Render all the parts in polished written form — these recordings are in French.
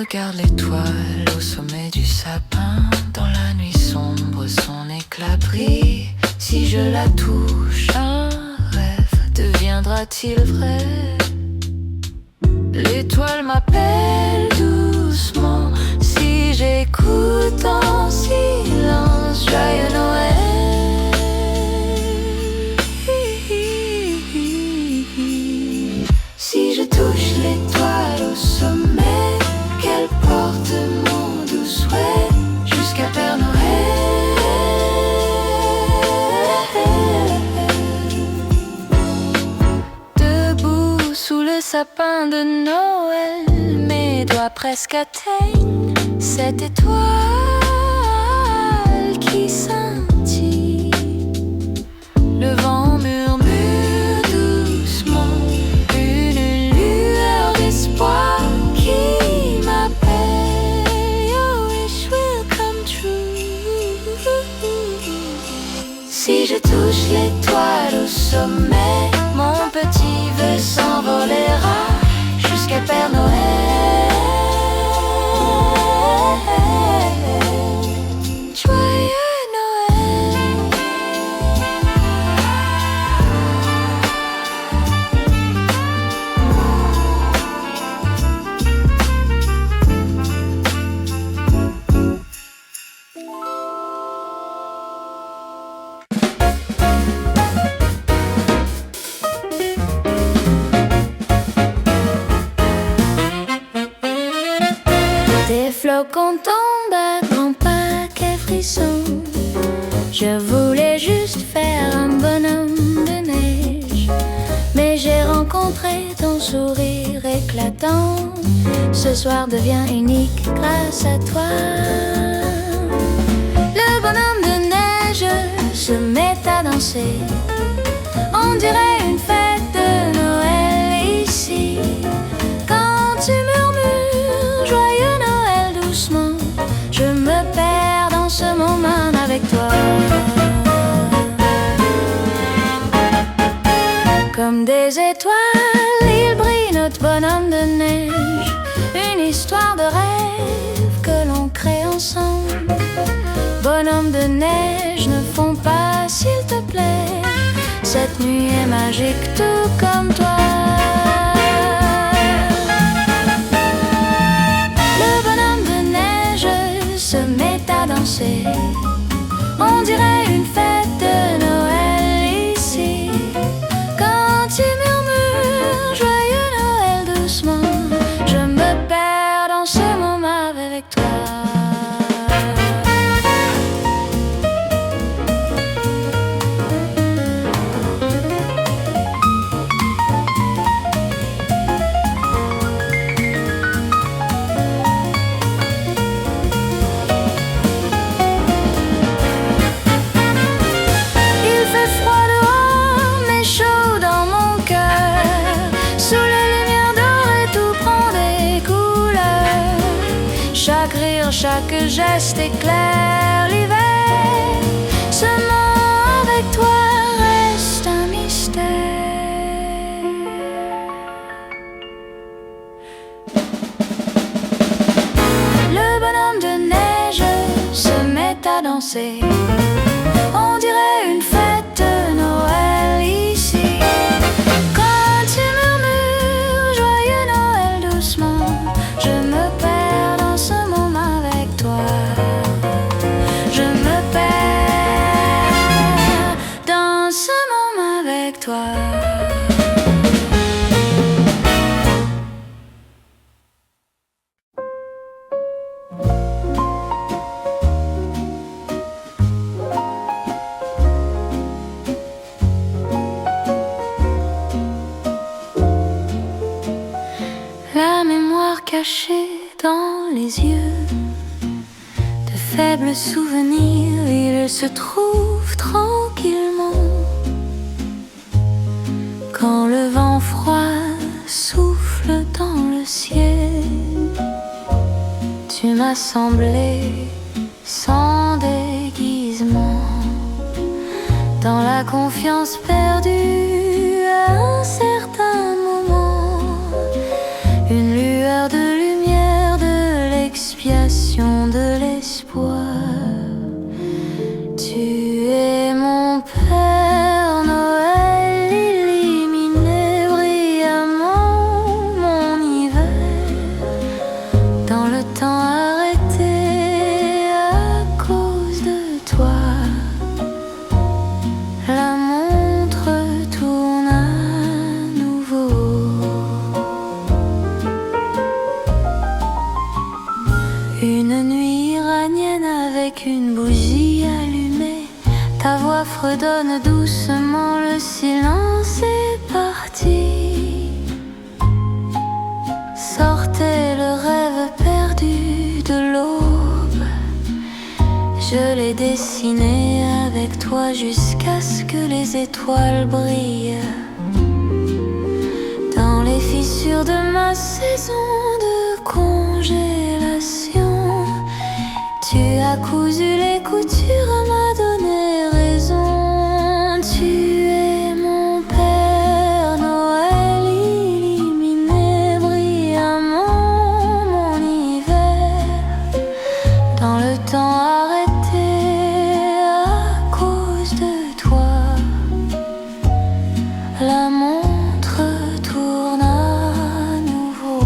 regarde l'étoile au sommet du sapin. Dans la nuit sombre, son éclat brille. Si je la touche, un rêve deviendra-t-il vrai? L'étoile m'appelle doucement. Si j'écoute en silence, joyeux Noël. Si je touche l'étoile au sommet, qu'elle porte mon doux souhait jusqu'à Père Noël. Debout sous le sapin de Noël, mes doigts presque atteignent cette étoile qui scintille. Le vent murmure doucement une lueur d'espoir qui m'appelle. Your wish will come true. Si je touche l'étoile au sommet, mon petit vœu s'envolera jusqu'à Père Noël. Joyeux Noël. Des flocons tombent à grands paquets frissons. Je voulais juste faire un bonhomme de neige, mais j'ai rencontré ton sourire éclatant. Ce soir devient unique grâce à toi. Le bonhomme de neige se met à danser. On dirait une fête de Noël ici. Quand tu murmures joyeux Noël doucement, je me perds dans ce moment avec toi. Comme des étoiles, il brille notre bonhomme de neige. Une histoire de rêve que l'on crée ensemble. Bonhomme de neige, ne fonds pas s'il te plaît. Cette nuit est magique tout comme toi. Le bonhomme de neige se met à danser. On dirait une fête de Noël ici. Quand tu murmures joyeux Noël doucement, je me perds dans ce moment avec toi. Chaque geste éclaire l'hiver. Ce moment avec toi reste un mystère. Le bonhomme de neige se met à danser. On dirait une fête de Noël ici. Quand tu murmures joyeux Noël doucement, je me perds dans ce moment avec toi. Je me perds dans ce moment avec toi. La mémoire cachée dans les yeux, de faibles souvenirs, il se trouve tranquillement. Quand le vent froid souffle dans le ciel, tu m'as semblé sans déguisement. Dans la confiance perdue à un certain moment, une lueur de lumière de fredonne doucement, le silence est parti. Sortez le rêve perdu de l'aube. Je l'ai dessiné avec toi jusqu'à ce que les étoiles brillent. Dans les fissures de ma saison de congélation, tu as cousu les coutures, m'a donné raison. Tu es mon Père Noël, illuminé brillamment mon hiver. Dans le temps arrêté à cause de toi, la montre tourne à nouveau.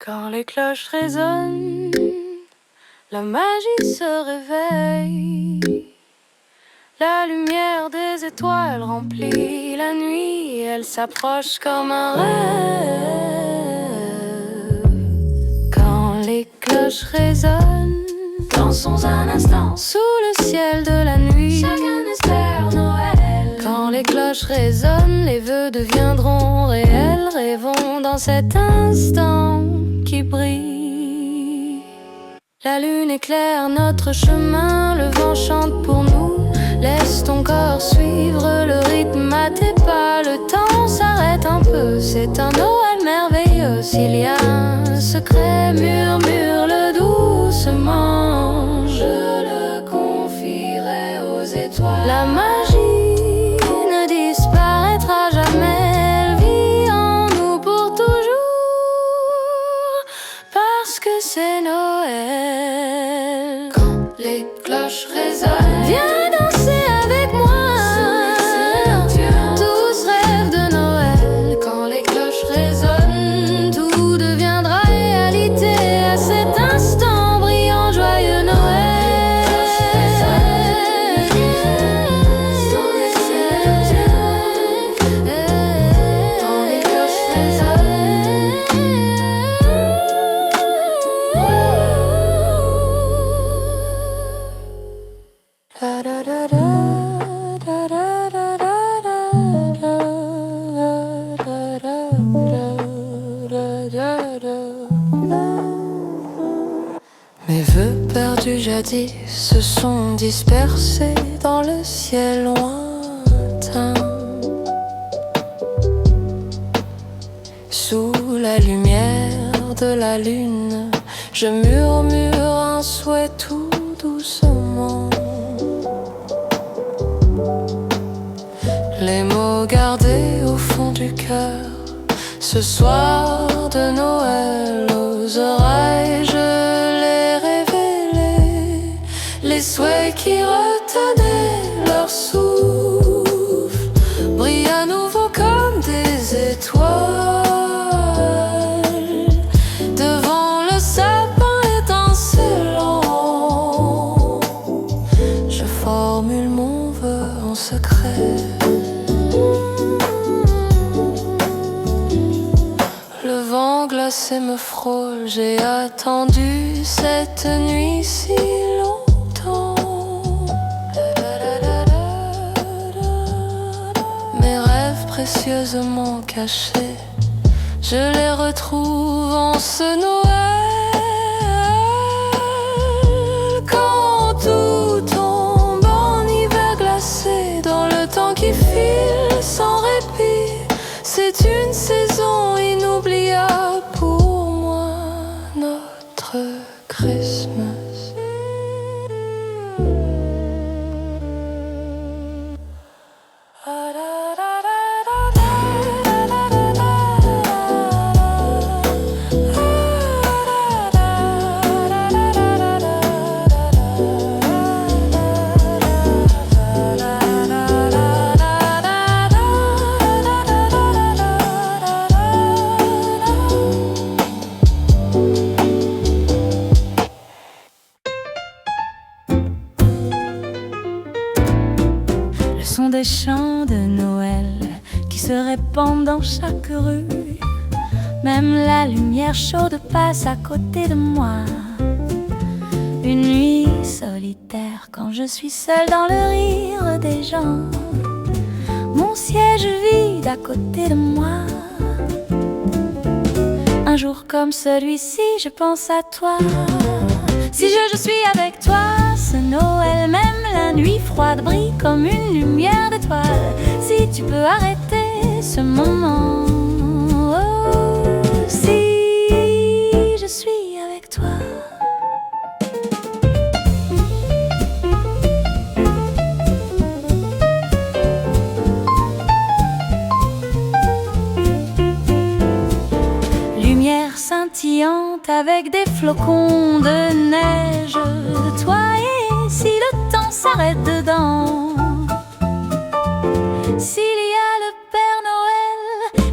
Quand les cloches résonnent, la magie se réveille. La lumière des étoiles remplit la nuit, elle s'approche comme un rêve. Quand les cloches résonnent, dansons un instant sous le ciel de la nuit. Chacun espère Noël. Quand les cloches résonnent, les vœux deviendront réels. Rêvons dans cet instant qui brille. La lune éclaire notre chemin, le vent chante pour nous. Laisse ton corps suivre le rythme à tes pas. Le temps s'arrête un peu, c'est un Noël merveilleux. S'il y a un secret, murmure-le doucement. Je le confierai aux étoiles. La magie ne disparaîtra jamais. Elle vit en nous pour toujours, parce que c'est Noël. Quand les cloches résonnent, viens danser avec moi. Tous rêvent de Noël. Quand les cloches résonnent, tout deviendra réalité. À cet instant brillant, joyeux Noël. Quand les cloches Mes vœux perdus jadis se sont dispersés dans le ciel lointain. Sous la lumière de la lune, je murmure un souhait tout doucement. Les mots gardés au fond du cœur, ce soir de Noël, aux oreilles je l'ai révélé. Les souhaits qui retenaient leur souffle brillent à nouveau comme des étoiles devant le sapin étincelant. Je formule mon vœu en secret. Le vent glacé me frôle, j'ai attendu cette nuit si longtemps. Mes rêves précieusement cachés, je les retrouve en ce Noël. Quand tout tombe en hiver glacé, dans le temps qui file sans répit, c'est une saison inoubliable pour moi, notre Christmas. des chants de Noël qui se répandent dans chaque rue. Même la lumière chaude passe à côté de moi. Une nuit solitaire quand je suis seule dans le rire des gens. Mon siège vide à côté de moi. Un jour comme celui-ci, je pense à toi. Si je suis avec toi, ce Noël, même la nuit froide brille comme une lumière d'étoile. Si tu peux arrêter ce moment, oh, si je suis avec toi. Lumière scintillante avec des flocons de neige. Toi et si le temps s'arrête dedans. S'il y a le Père Noël,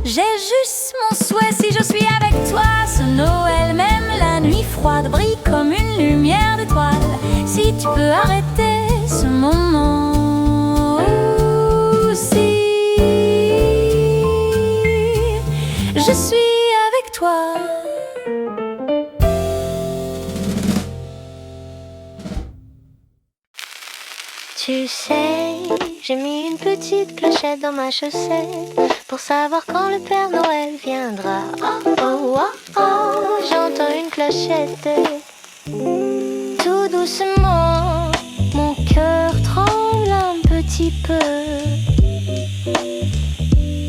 j'ai juste mon souhait. Si je suis avec toi, ce Noël, même la nuit froide brille comme une lumière d'étoile. Si tu peux arrêter ce moment, oh, si je suis avec toi. Tu sais, j'ai mis une petite clochette dans ma chaussette pour savoir quand le Père Noël viendra. Oh, oh, oh, oh, j'entends une clochette. Tout doucement, mon cœur tremble un petit peu.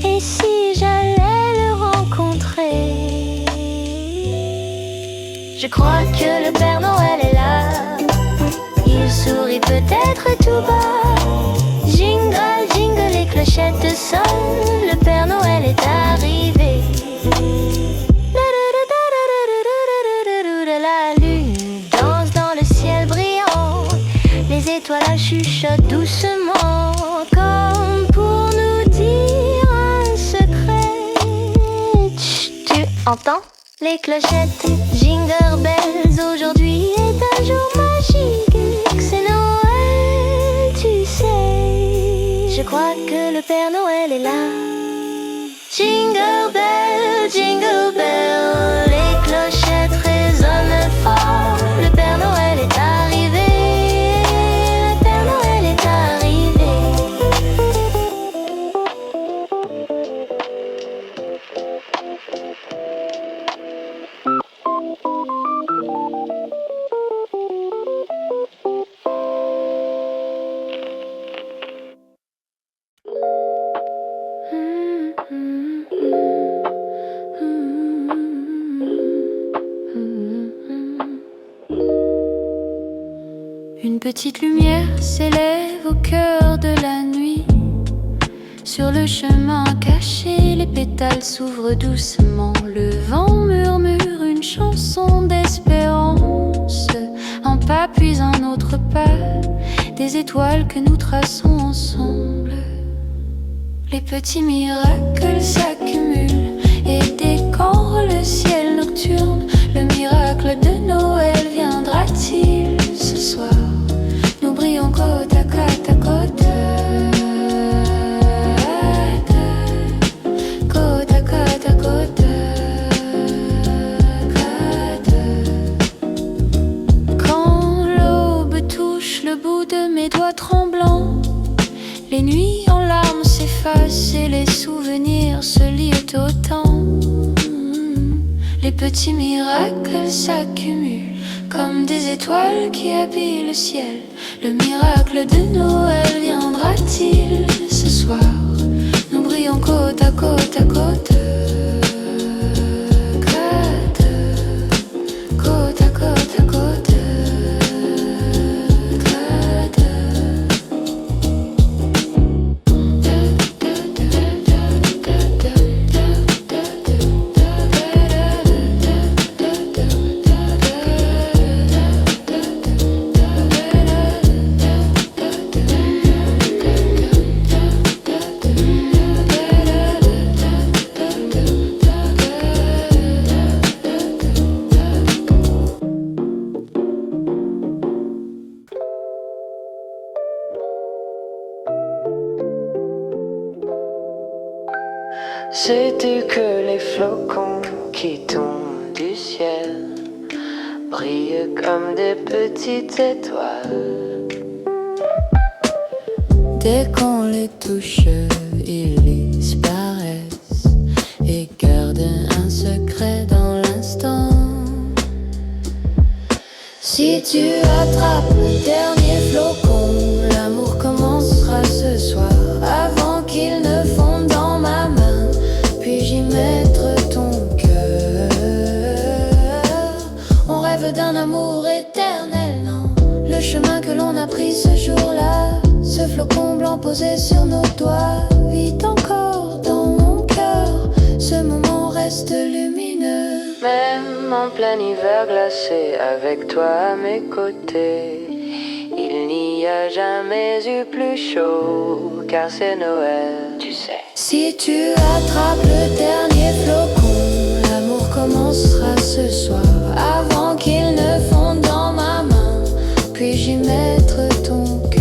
Et si j'allais le rencontrer? Je crois que le Père Noël est là. Il sourit peut-être tout bas. Jingle, jingle, les clochettes sonnent. Le Père Noël est arrivé. La lune danse dans le ciel brillant. Les étoiles chuchotent doucement, comme pour nous dire un secret. Chut, tu entends? Les clochettes, jingle bells, aujourd'hui est un jour magique. C'est Noël, tu sais. Je crois que le Père Noël est là. Jingle bell, les clochettes résonnent fort. Le Père Noël est arrivé. Le Père Noël est arrivé. Une petite lumière s'élève au cœur de la nuit. Sur le chemin caché, les pétales s'ouvrent doucement. Le vent murmure une chanson d'espérance. Un pas puis un autre pas, des étoiles que nous traçons ensemble. Les petits miracles s'accumulent et décorent le ciel nocturne. Le miracle de Noël viendra-t-il ce soir? Nous brillons côte à côte à côte. Côte à côte à côte. Quand l'aube touche le bout de mes doigts tremblants, les nuits en larmes s'effacent et les souvenirs se lient au temps. Les petits miracles s'accumulent comme des étoiles qui habillent le ciel. Le miracle de Noël viendra-t-il ce soir? Nous brillons côte à côte à côte. Côte à côte à côte. Sais-tu que les flocons qui tombent du ciel brillent comme des petites étoiles? Dès qu'on les touche, ils disparaissent et gardent un secret dans l'instant. Si tu attrapes le dernier flocon, l'amour commencera ce soir. Avant qu'il ne fonde dans ma main, puis-je y mettre ton cœur? On rêve d'un amour éternel, non? Le chemin que l'on a pris ce jour-là, ce flocon blanc posé sur nos doigts, vit encore dans mon cœur. Ce moment reste lumineux. Même en plein hiver glacé, avec toi à mes côtés, il n'y a jamais eu plus chaud, car c'est Noël, tu sais. Si tu attrapes le dernier flocon, l'amour commencera ce soir. Avant qu'il ne fonde dans ma main, puis-je y mettre ton cœur?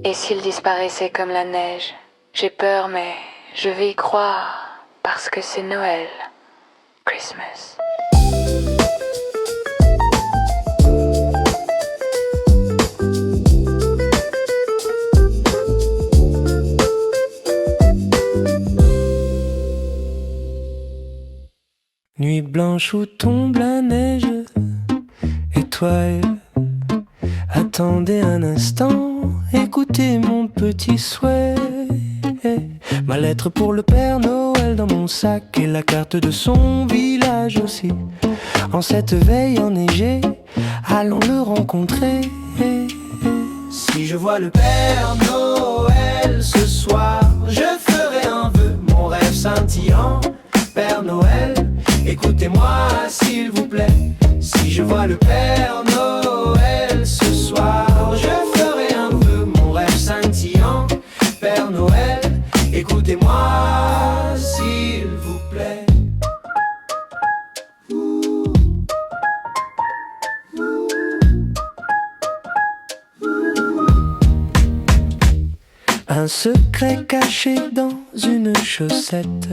Et s'il disparaissait comme la neige? J'ai peur, mais je vais y croire, parce que c'est Noël, Christmas. Nuit blanche où tombe la neige, étoile, attendez un instant, écoutez mon petit souhait. Ma lettre pour le Père Noël dans mon sac et la carte de son village aussi. En cette veille enneigée, allons le rencontrer. Si je vois le Père Noël ce soir, je ferai un vœu, mon rêve scintillant. Père Noël, écoutez-moi s'il vous plaît. Si je vois le Père Noël ce soir, je ferai un vœu, mon rêve scintillant. Père Noël, écoutez-moi s'il vous plaît. Un secret caché dans une chaussette,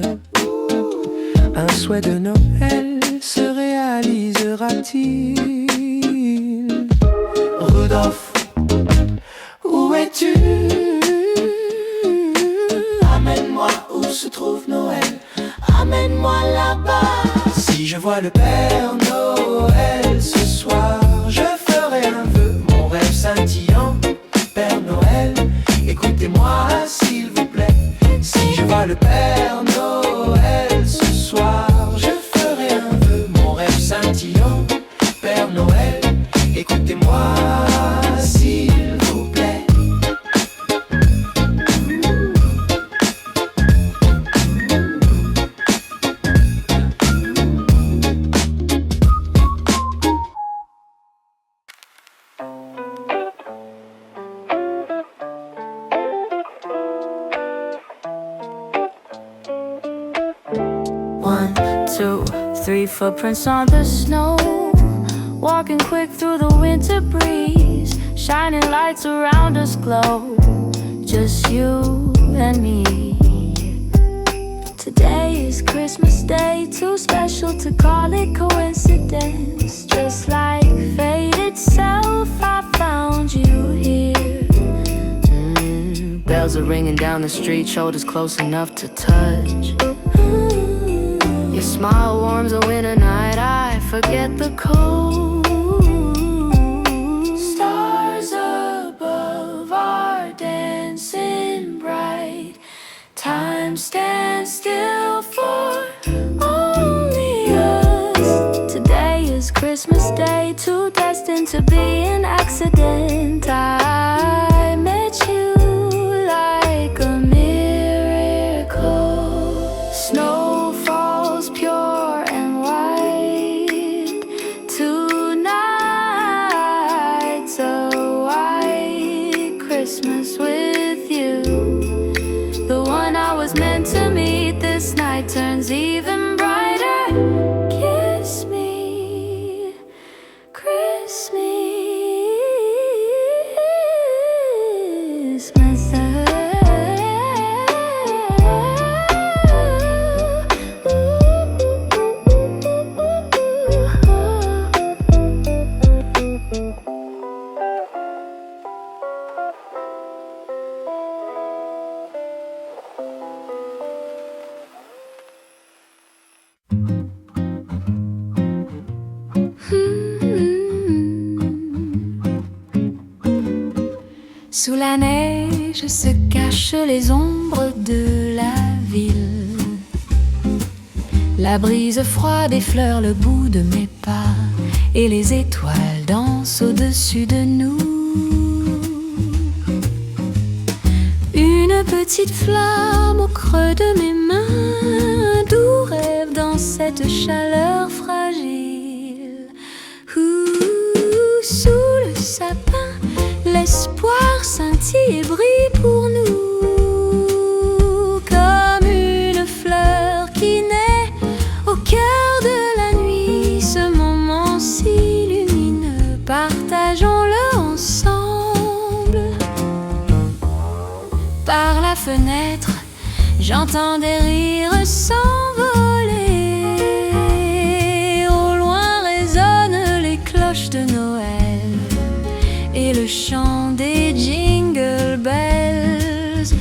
un souhait de Noël se réalisera-t-il? Rudolph, où es-tu? Amène-moi où se trouve Noël, amène-moi là-bas. Si je vois le Père Noël ce soir, je ferai un vœu, mon rêve scintillant. Père Noël, écoutez-moi s'il vous plaît. Si je vois le Père Noël ce soir, je ferai un vœu, mon rêve scintillant. Père Noël, écoutez-moi s'il vous plaît. One, two, three footprints on the snow, walking quick through the winter breeze, shining lights around us glow, just you and me. Today is Christmas Day, too special to call it coincidence. Just like fate itself, I found you here. Bells are ringing down the street, shoulders close enough to touch. Your smile warms a winter night, I forget the cold. Stars above are dancing bright. Time stands still for only us. Today is Christmas Day, too destined to be an accident. I met you like a miracle. Snow falls pure and white. Tonight's a white Christmas with you. The one I was meant to meet this night turns even brighter. Kiss me, Christmas. Sous la neige se cachent les ombres de la ville. La brise froide effleure le bout de mes pas et les étoiles dansent au-dessus de nous. Une petite flamme au creux de mes mains, un doux rêve dans cette chaleur fragile. Sous le sapin, l'espoir scintille et brille pour nous, comme une fleur qui naît au cœur de la nuit. Ce moment si lumineux, partageons-le ensemble. Par la fenêtre, j'entends des rires s'envoler. Au loin résonnent les cloches de Noël et le chant des jingle bells.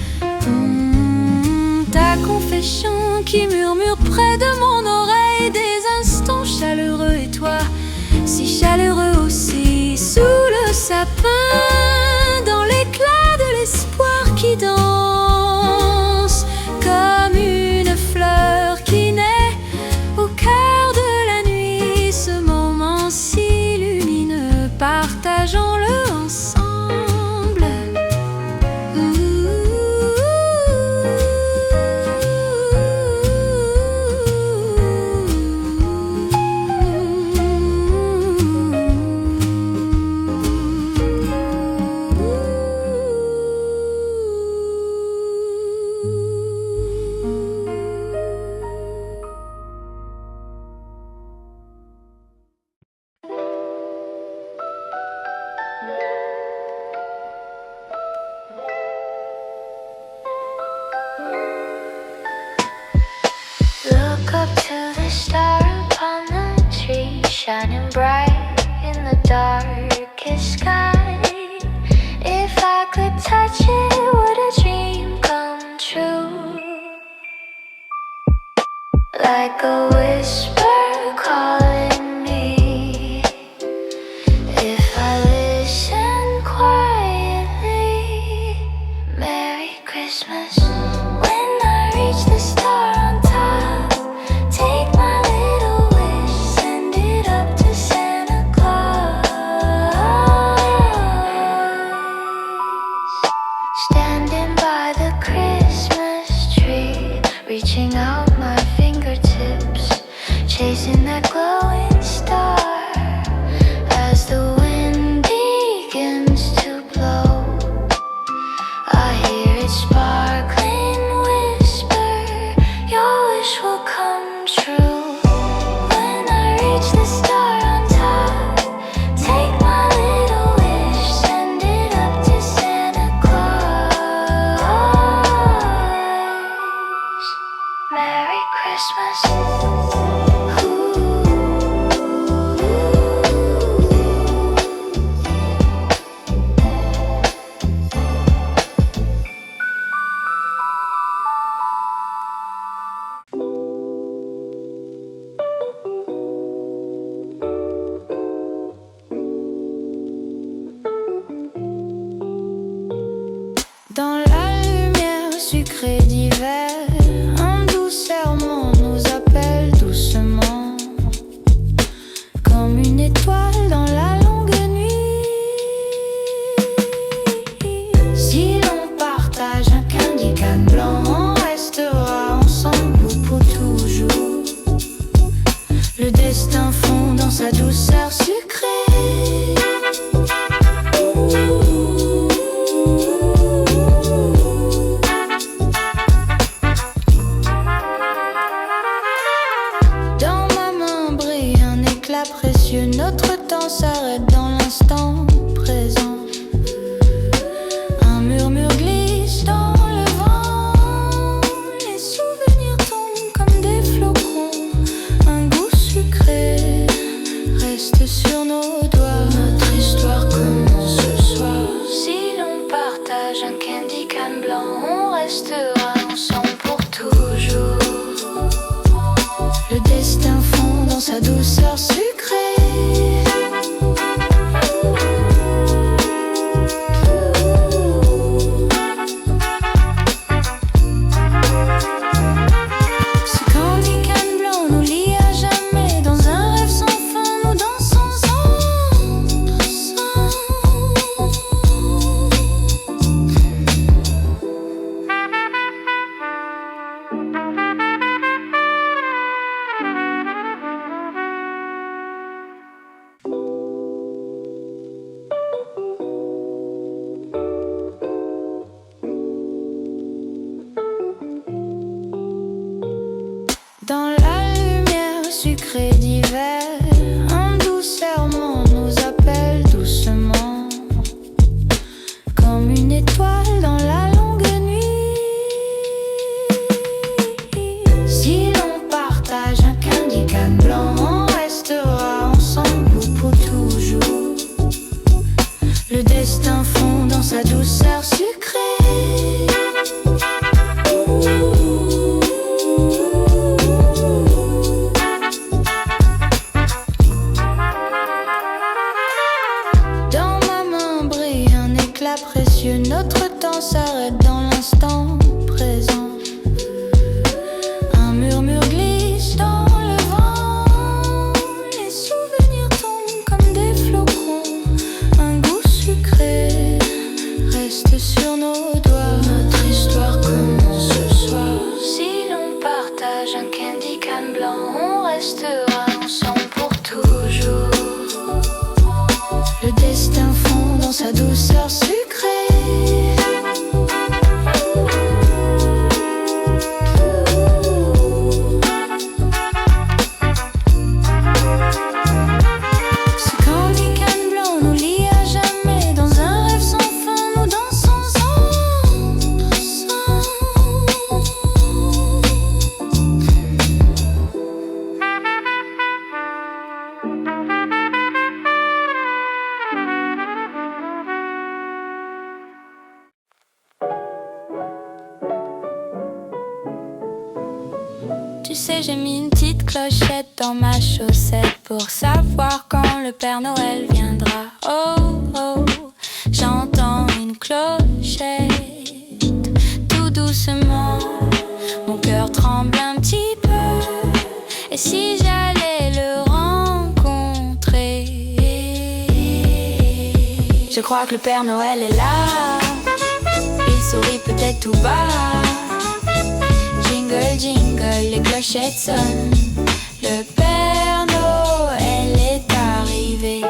Ta confession qui murmure près de mon oreille des instants chaleureux, et toi si chaleureux aussi. Sous le sapin, dans l'éclat de l'espoir qui danse, comme une fleur qui naît au cœur de la nuit. Ce moment si lumineux, partageons-le ensemble. Look up to the star upon the tree, shining bright in the darkest sky. If I could touch it, would a dream come true? Like a whisper calling me, if I listen quietly. Merry Christmas. When I reach the star on top, take my little wish, send it up to Santa Claus. Standing by the Christmas tree, reaching out my fingertips, chasing that glowing star. As the wind begins to blow, I hear it sparkling whisper, your wish will come true. When I reach the star on top, take my little wish, send it up to Santa Claus. Merry Christmas. Dans la lumière sucrée d'hiver, un doux serment nous appelle doucement, comme une étoile dans la longue nuit. Si l'on partage un candy cane blanc, on restera ensemble pour toujours. Le destin fond dans sa douceur sucrée. Dans ma main brille un éclat précieux, notre temps s'arrête dans l'instant présent. Un murmure glisse dans le vent, les souvenirs tombent comme des flocons. Un goût sucré reste sur nos doigts. Notre histoire commence ce soir. Si l'on partage un candy cane blanc, on restera ensemble pour toujours. Le destin fond dans sa douceur sucrée. Dans la lumière sucrée d'hiver, un doux serment nous appelle doucement, comme une étoile dans la longue nuit. Si l'on partage un candy cane blanc, on restera ensemble pour toujours. Le destin fond dans sa douceur sucrée. Dans ma main brille un éclat précieux. Notre temps s'arrête dans l'instant présent. Un murmure glisse dans le vent. Les souvenirs tombent comme des flocons. Un goût sucré reste sur nos doigts. Notre histoire commence ce soir. Si l'on partage un candy cane blanc, on restera ensemble pour toujours. Le destin fond dans sa douceur sucrée. Ce candy cane blanc nous lie à jamais. Dans un rêve sans fin, nous dansons ensemble. Tu sais, j'ai mis une petite clochette dans ma chaussette pour savoir quand le Père Noël viendra. Oh, oh, j'entends une clochette tout doucement. Mon cœur tremble un petit peu. Et si j'allais le rencontrer? Je crois que le Père Noël est là. Il sourit peut-être tout bas. Jingle, jingle, les clochettes sonnent. Le Père Noël est arrivé.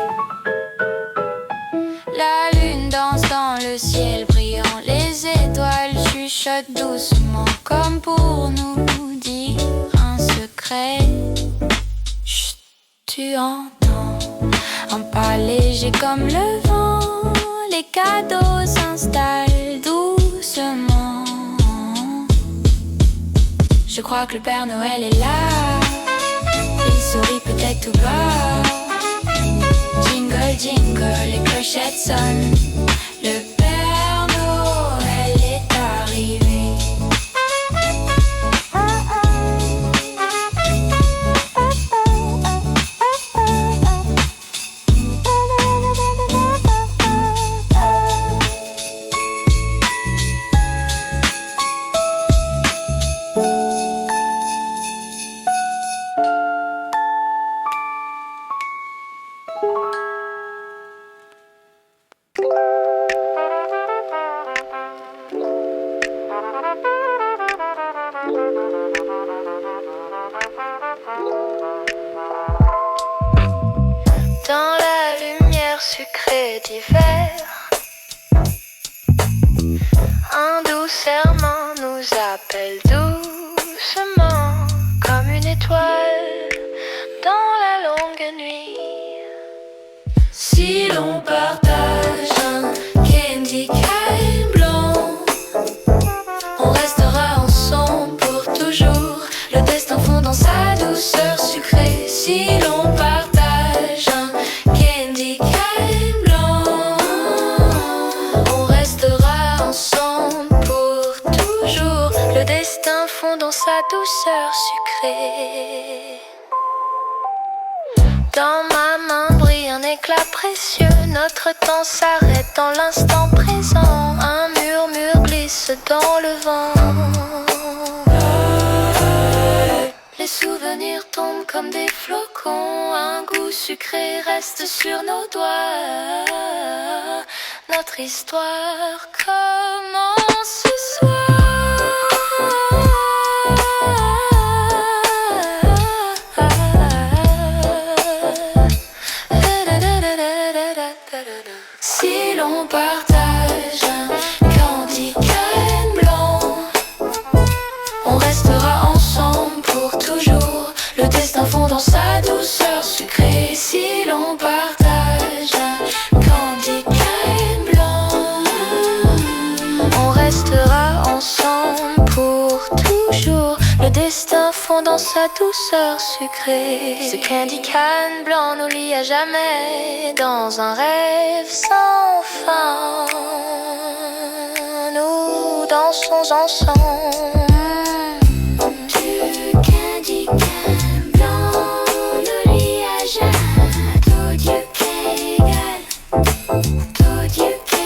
La lune danse dans le ciel brillant. Les étoiles chuchotent doucement, comme pour nous dire un secret. Chut, tu entends un pas léger comme le vent. Les cadeaux s'installent doucement. Je crois que le Père Noël est là. Il sourit peut-être tout bas. Jingle, jingle, les clochettes sonnent. Le Père Noël est arrivé. Dans la lumière sucrée d'hiver, un doux serment nous appelle doucement, comme une étoile dans la longue nuit. Si l'on partage un candy cane blanc, on restera ensemble pour toujours. Le destin fond dans sa douceur sucrée. Si l'on partage un candy cane blanc, on restera ensemble pour toujours. Le destin fond dans sa douceur sucrée. Dans ma main brille un éclat précieux. Notre temps s'arrête dans l'instant présent. Un murmure glisse dans le vent. Les souvenirs tombent comme des flocons. Un goût sucré reste sur nos doigts. Notre histoire commence ce soir. Si l'on partage un candy cane blanc, on restera ensemble pour toujours. sa douceur sucrée. Ce candy cane blanc nous lie à jamais dans un rêve sans fin. Nous dansons ensemble. Du candy cane blanc nous lie à jamais. Tout Dieu qu'égal, tout Dieu qu'égal.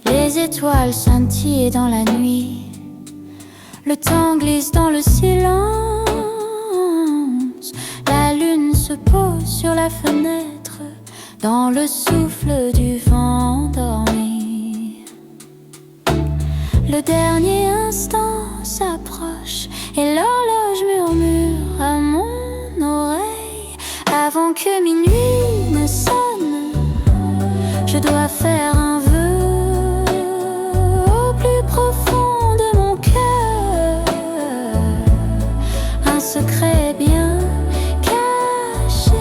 Les étoiles scintillent dans la nuit, le temps glisse dans le silence. La lune se pose sur la fenêtre, dans le souffle du vent endormi. Le dernier instant s'approche et l'horloge murmure à mon oreille. Avant que minuit ne sonne, je dois faire un vœu au plus profond de mon cœur, un secret bien caché.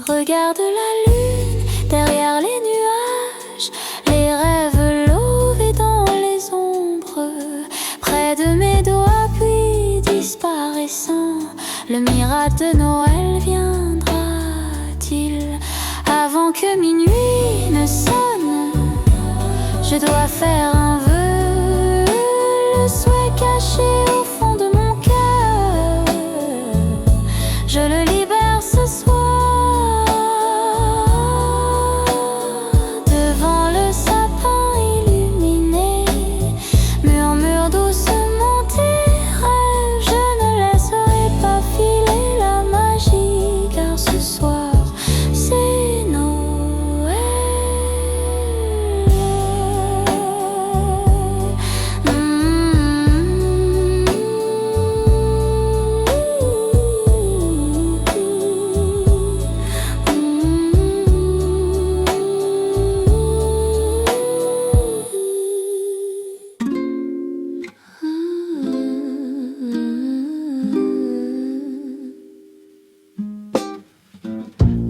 Regarde la lune derrière les nuages, les rêves lovés dans les ombres, près de mes doigts puis disparaissant. Le miracle de Noël viendra-t-il avant que minuit ne sonne? Je dois faire un vœu, le souhait caché au fond de mon cœur. Je le libère ce soir. Devant le sapin illuminé, murmure doucement tes rêves. Je ne laisserai pas filer la magie, car ce soir c'est Noël.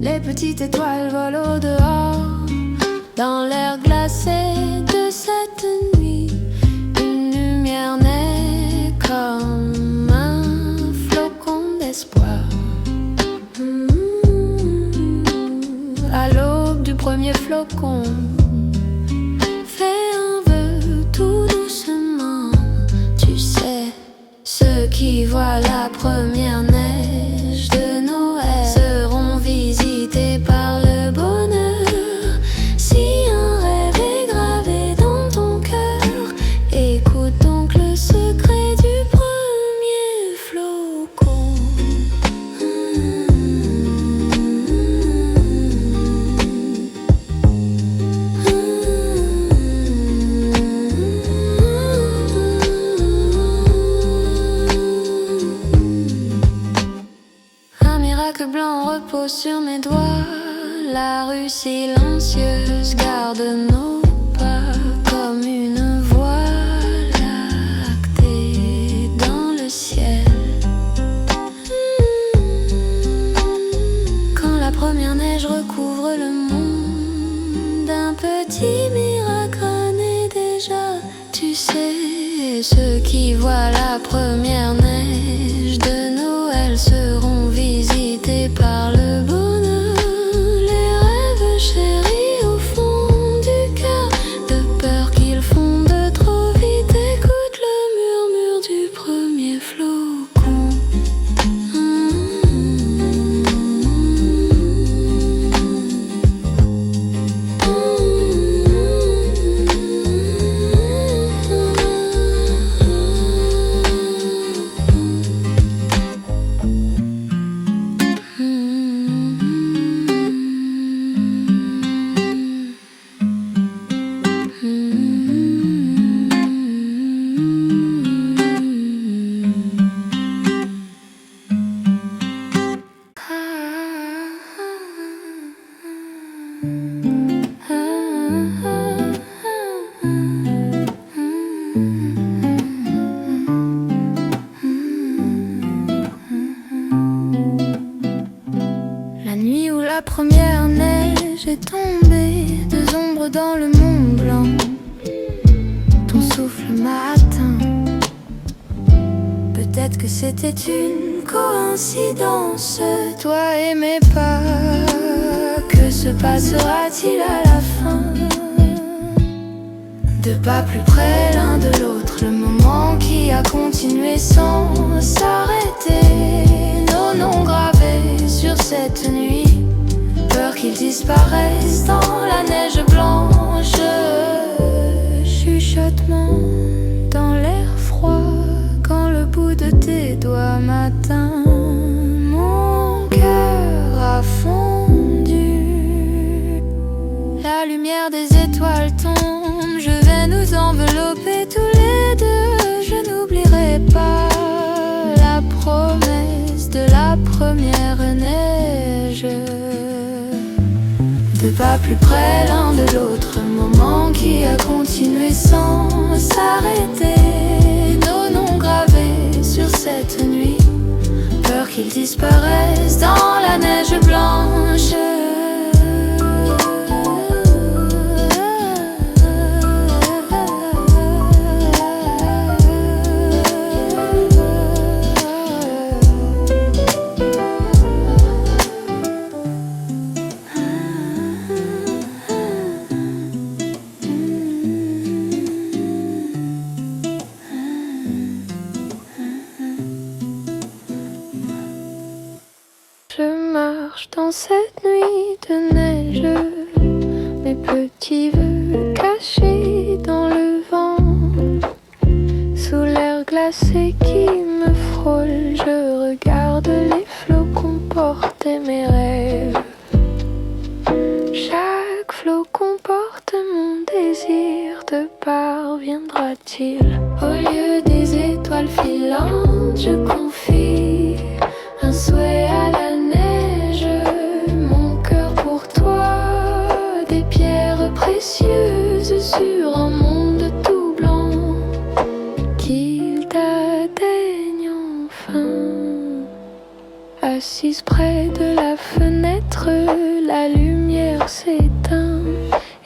Les petites étoiles volent au dehors, dans l'air glacé de cette nuit. Une lumière naît comme un flocon d'espoir. À l'aube du premier flocon, fais un vœu tout doucement. Tu sais, ceux qui voient la première neige de Noël seront visités par le bonheur. Si un rêve est gravé dans ton cœur, écoute donc le secret du premier flocon. Un miracle blanc repose sur mes doigts. La rue silencieuse garde nos pas comme une voie lactée dans le ciel. Quand la première neige recouvre le monde, un petit miracle naît déjà. Tu sais, ceux qui voient la première neige de Noël seront visités par le bonheur. Les rêves chéris au fond du cœur, de peur qu'ils fondent trop vite. Écoute le murmure du premier flocon. la première neige est tombée, deux ombres dans le Mont Blanc. Ton souffle m'a atteint. Peut-être que c'était une coïncidence. Toi et mes pas, que se passera-t-il à la fin? Deux pas plus près l'un de l'autre, le moment qui a continué sans s'arrêter. Nos noms gravés sur cette nuit, peur qu'ils disparaissent dans la neige blanche. Chuchotement dans l'air froid, quand le bout de tes doigts m'atteint, mon cœur a fondu. La lumière des étoiles tombe, je vais nous envelopper tous les deux. Je n'oublierai pas la promesse de la première neige. Deux pas plus près l'un de l'autre, moment qui a continué sans s'arrêter. Nos noms gravés sur cette nuit, peur qu'ils disparaissent dans la neige blanche. Je marche dans cette nuit de neige, mes petits vœux cachés dans le vent. Sous l'air glacé qui me frôle, je regarde les flocons porter mes rêves. Chaque flocon porte mon désir, te parviendra-t-il? Au lieu des étoiles filantes, je confie un souhait à la neige, mon cœur pour toi, des pierres précieuses sur un monde tout blanc, qu'il t'atteigne enfin. Assise près de la fenêtre, la lumière s'éteint,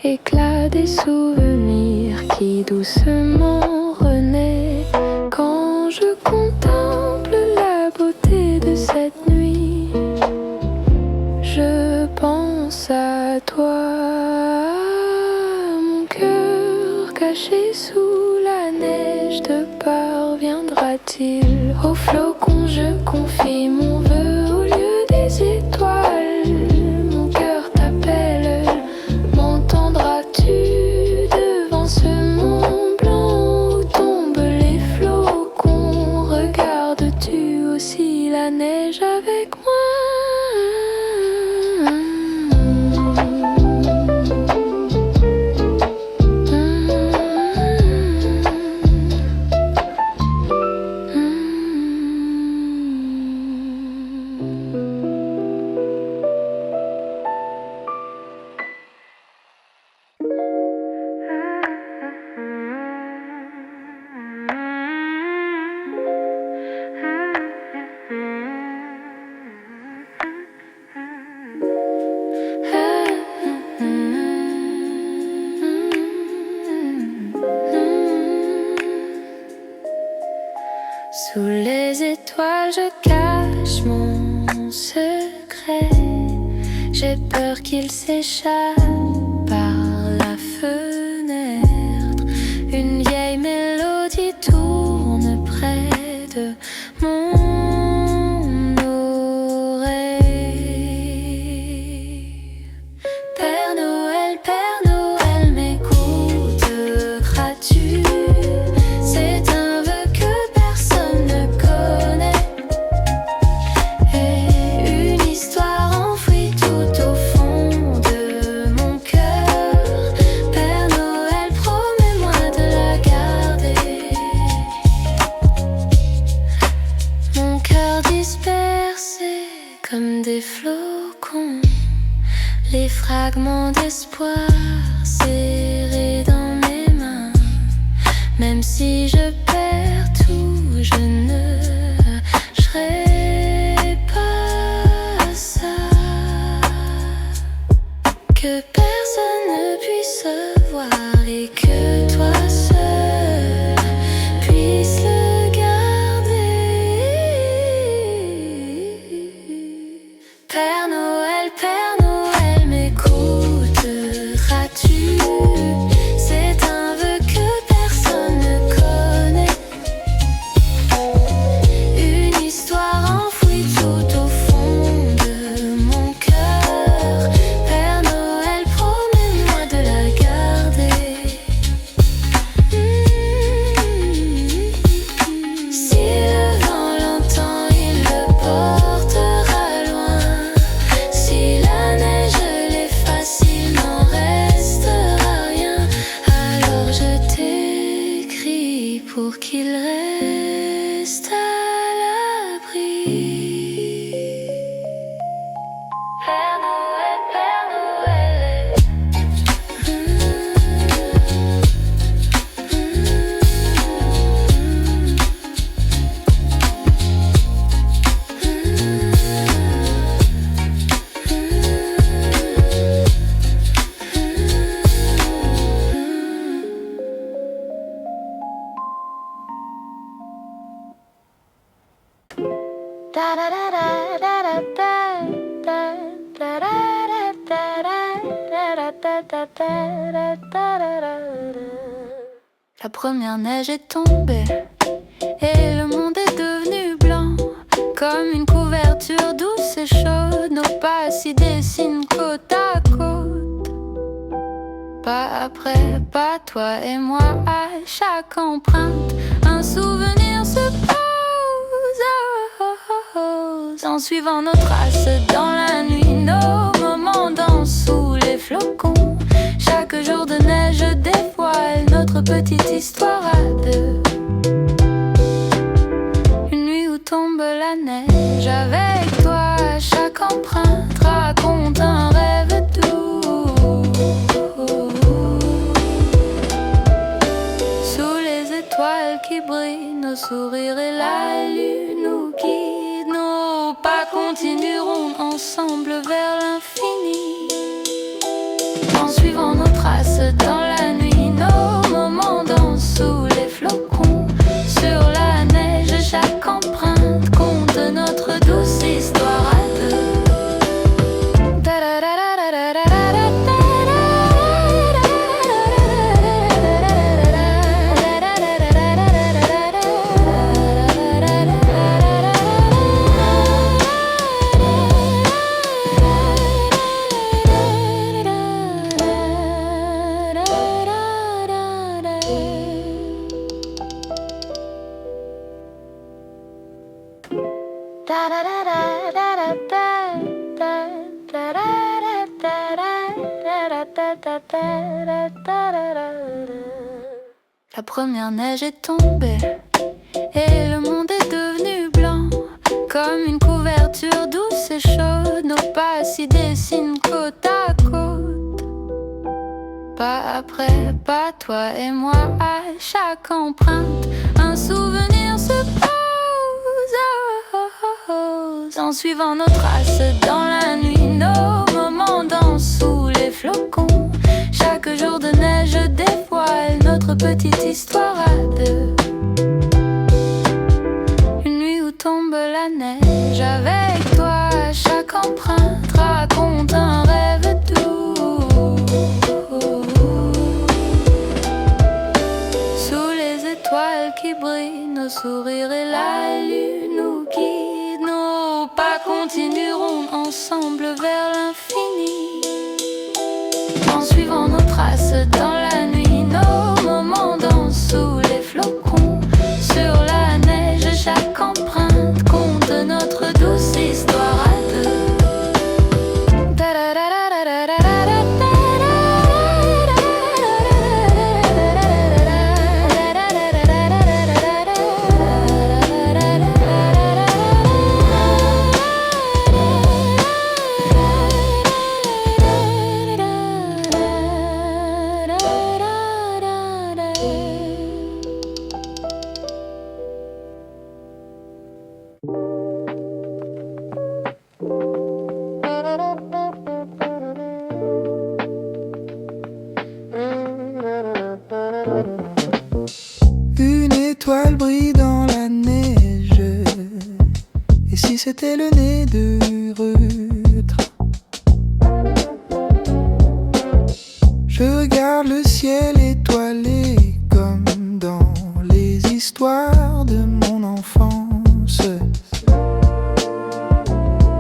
éclat des souvenirs qui doucement renaît quand je contemple la beauté de cette nuit. Je pense à toi, mon cœur caché sous la neige, te parviendra-t-il? Aux flocons je confie mon vœu, au lieu des étoiles, mon cœur t'appelle. M'entendras-tu devant ce Mont Blanc où tombent les flocons? Regardes-tu aussi la neige avec moi? Sous les étoiles, je cache mon secret. J'ai peur qu'il s'échappe par la fenêtre. Une vieille mélodie tourne près de mon oreille. Père Noël, m'écouteras-tu? C'est un vœu que personne ne connaît, et une histoire enfouie tout au fond de mon cœur. Père Noël, promets-moi de la garder. Mon cœur dispersé comme des flocons, les fragments d'espoir serrés dans mes mains. Même si je perds tout, je ne lâcherai pas ça. que personne ne puisse voir et que toi seul puisse le garder. Père Noël, m'écouteras-tu? C'est un vœu que personne ne connaît, une histoire enfouie tout au fond de mon cœur. Père Noël, promets-moi de la garder. Si le vent l'entend, il le portera loin. Si la neige l'efface, il n'en restera rien. Alors je t'écris pour qu'il reste à l'abri. Père Noël, Père Noël. La première neige est tombée et le monde est devenu blanc, comme une couverture douce et chaude. Nos pas s'y dessinent côte à côte, pas après pas, toi et moi. À chaque empreinte, un souvenir se pose. En suivant nos traces dans la nuit, nos moments dansent sous les flocons. Chaque jour de neige dévoile notre petite histoire à deux. Une nuit où tombe la neige avec toi, chaque empreinte raconte un rêve doux. Sous les étoiles qui brillent, nos sourires et la lune nous guident. Nos pas continueront ensemble vers l'infini. En suivant nos traces dans la nuit, nos moments dansent sous les flocons. Sur la neige, chaque empreinte compte notre douce histoire à deux. La première neige est tombée et le monde est devenu blanc, comme une couverture douce et chaude. Nos pas s'y dessinent côte à côte, pas après pas, toi et moi. À chaque empreinte, un souvenir se pose. En suivant nos traces dans la nuit, nos moments dansent sous les flocons. Chaque jour de neige dévoile notre petite histoire à deux. Une nuit où tombe la neige avec toi, chaque empreinte raconte un rêve doux. Sous les étoiles qui brillent, nos sourires et la lune nous guident. Nos pas continueront ensemble vers l'infini. En suivant nos traces dans la nuit, nos moments dansent sous les flocons. Sur la neige, chaque empreinte compte notre douce histoire à deux. Une étoile brille dans la neige. Et si c'était le nez de Rutre? Je regarde le ciel étoilé comme dans les histoires de mon enfance.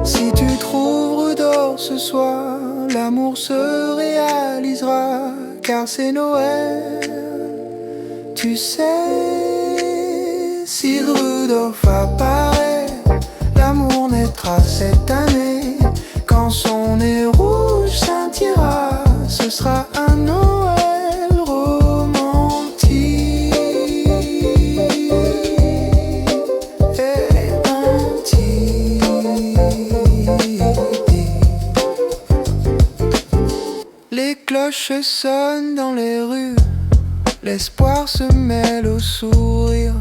Si tu trouves d'or ce soir, l'amour se réalisera, car c'est Noël. Tu sais, si Rudolph apparaît, l'amour naîtra cette année. Quand son nez rouge scintillera, ce sera un Noël romantique et intime. Les cloches sonnent dans les rues, l'espoir se mêle au sourire.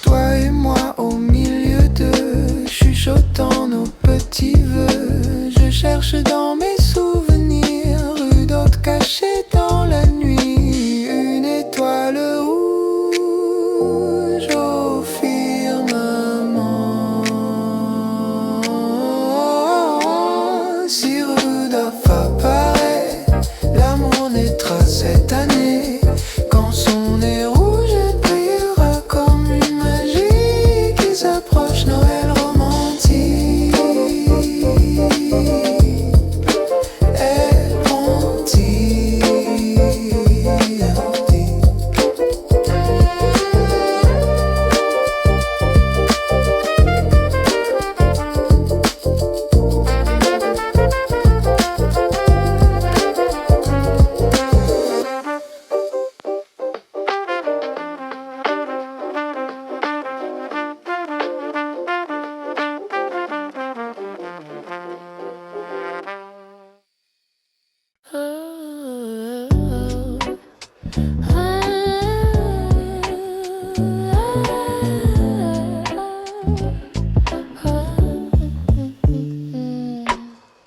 Toi et moi au milieu de chuchotant nos petits vœux. Je cherche dans mes souvenirs Rudolph caché dans la nuit. Une étoile rouge au firmament. Si Rudolph apparaît, l'amour naîtra cette année. Quand son nez rouge brillera comme une magie qui s'approche, Noël romantique et romantique.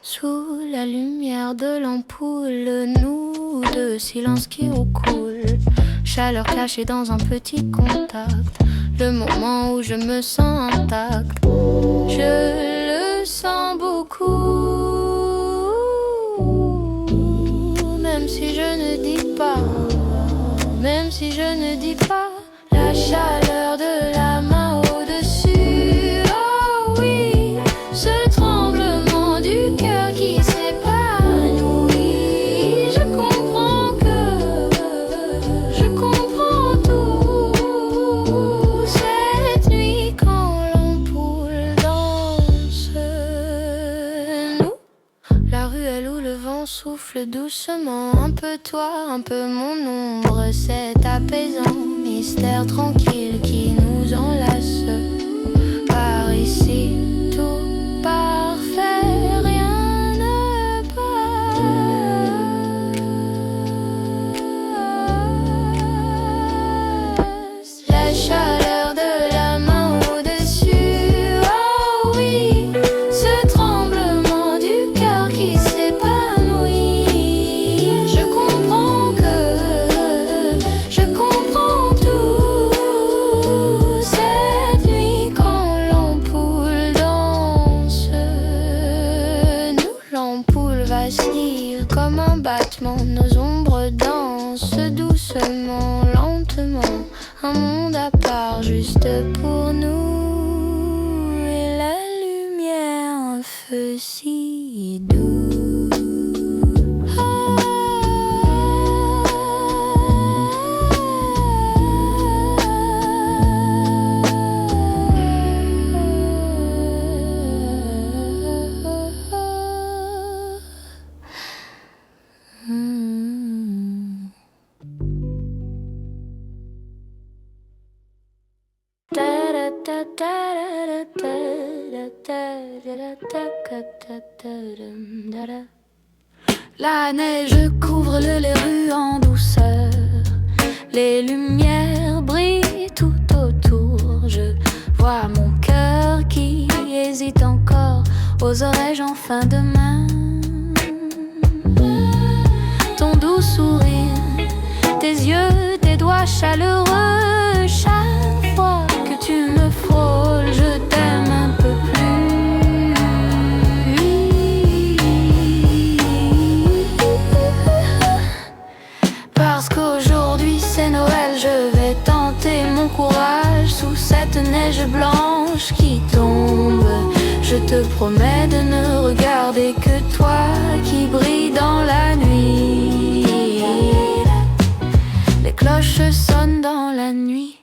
Sous la lumière de l'ampoule, nous deux, silence qui recoule, chaleur cachée dans un petit contact, le moment où je me sens intacte. Je le sens beaucoup, même si je ne dis pas, même si je ne dis pas, la chaleur de la main au-dessus. Oh oui, ce tremblement du cœur qui s'épanouit. Je comprends tout. Cette nuit quand l'ampoule danse, nous, la ruelle où le vent souffle doucement, un peu toi, un peu mon ombre, c'est apaisant, mystère tranquille qui nous enlace. Par ici, tout parfait, rien ne passe. La chaleur de la main au-dessus, oh oui, ce tremblement du cœur qui s'épanouit. Je comprends tout. Cette nuit quand l'ampoule danse, nous, l'ampoule vacille comme un battement. Nos ombres dansent doucement, lentement, un monde à part juste pour nous. Et la lumière, un feu si doux. La neige couvre les rues en douceur, les lumières brillent tout autour. Je vois mon cœur qui hésite encore, oserais-je enfin demain ton doux sourire, tes yeux, tes doigts chaleureux. Chaque fois que tu me frôles, je t'aime un peu plus. Parce qu'aujourd'hui c'est Noël, je vais tenter mon courage sous cette neige blanche qui tombe. Je te promets de ne regarder que toi qui brille dans la nuit. Les cloches sonnent dans la nuit,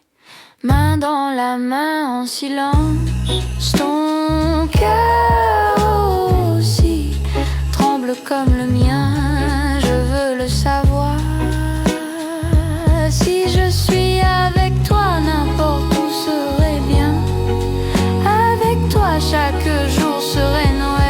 main dans la main en silence. Ton cœur aussi tremble comme le mien, je veux le savoir. Si je suis avec toi, n'importe où serait bien. Avec toi, chaque jour serait Noël.